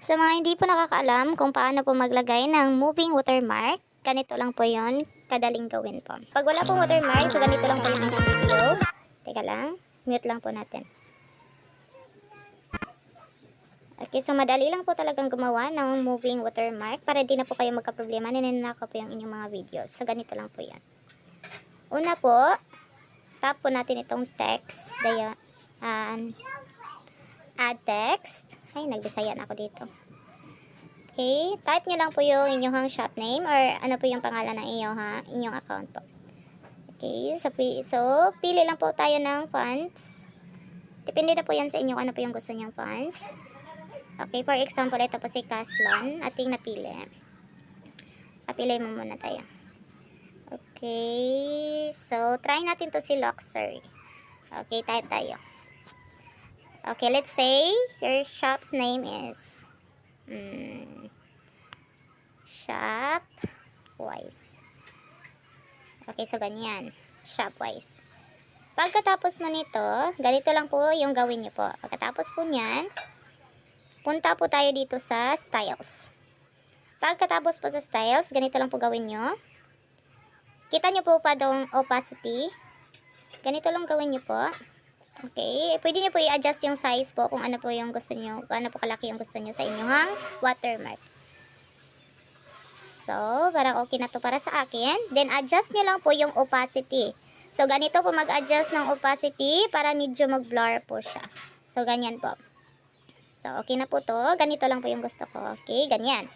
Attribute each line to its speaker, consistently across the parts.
Speaker 1: Sa mga hindi po nakakaalam kung paano po maglagay ng moving watermark, ganito lang po yon, kadaling gawin po. Pag wala pong watermark, so ganito lang po yung ating video. Teka lang, mute lang po natin. Okay, so madali lang po talagang gumawa ng moving watermark para di na po kayo magka-problema, ninanakaw po yung inyong mga videos. So ganito lang po yan. Una po, tap po natin itong text, add text. Ay, nag-Bisaya na ako dito. Okay, type nyo lang po yung inyong shop name or ano po yung pangalan ng inyong account po. Okay, so pili lang po tayo ng fonts. Depende na po yan sa inyo ano po yung gusto nyong fonts. Okay, for example, ito po si Caslon. Ating napili. Napili mo muna tayo. Okay, so try natin to si Luxury. Okay, type tayo. Okay, let's say your shop's name is Shopwise. Okay, so ganyan. Shopwise. Pagkatapos mo nito, ganito lang po yung gawin nyo po. Pagkatapos po nyan, punta po tayo dito sa styles. Pagkatapos po sa styles, ganito lang po gawin nyo. Kita nyo po pa dong opacity. Ganito lang gawin nyo po. Okay, pwede nyo po i-adjust yung size po kung ano po yung gusto nyo, kung ano po kalaki yung gusto nyo sa inyong watermark. So, parang okay na to para sa akin. Then, adjust nyo lang po yung opacity. So, ganito po mag-adjust ng opacity para medyo mag-blur po siya. So, ganyan po. So, okay na po to. Ganito lang po yung gusto ko. Okay, ganyan.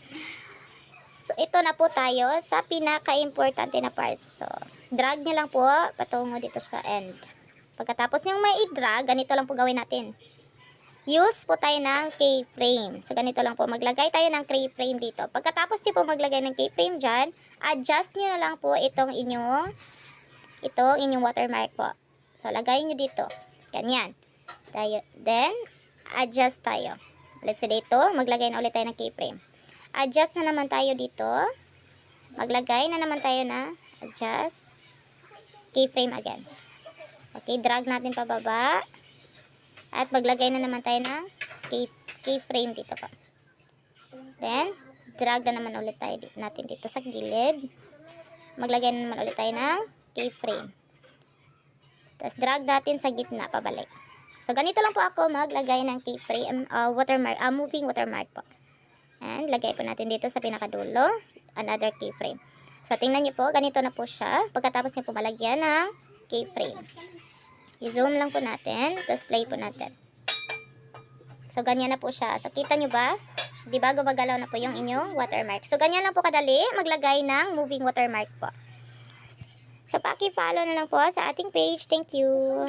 Speaker 1: So, ito na po tayo sa pinaka-importante na part. So, drag nyo lang po patungo dito sa end. Pagkatapos yung may i-drag, ganito lang po gawin natin. Use po tayo ng keyframe. So, ganito lang po. Maglagay tayo ng keyframe dito. Pagkatapos nyo po maglagay ng keyframe dyan, adjust nyo na lang po itong inyong watermark po. So, lagay nyo dito. Ganyan. Then, adjust tayo. Let's say dito, maglagay na ulit tayo ng keyframe. Adjust na naman tayo dito. Maglagay na naman tayo na adjust. Keyframe again. Okay, drag natin pababa. At maglagay na naman tayo ng keyframe dito pa. Then, drag na naman ulit tayo natin dito sa gilid. Maglagay na naman ulit tayo ng keyframe. Tapos, drag natin sa gitna pabalik. So, ganito lang po ako maglagay ng keyframe, moving watermark po. And, lagay po natin dito sa pinakadulo, another keyframe. So, tingnan nyo po, ganito na po siya. Pagkatapos nyo po malagyan ng keyframe. I-zoom lang po natin, tapos play po natin. So, ganyan na po siya. So, kita nyo ba? Diba, gumagalaw na po yung inyong watermark. So, ganyan lang po kadali maglagay ng moving watermark po. So, paki-follow na lang po sa ating page. Thank you.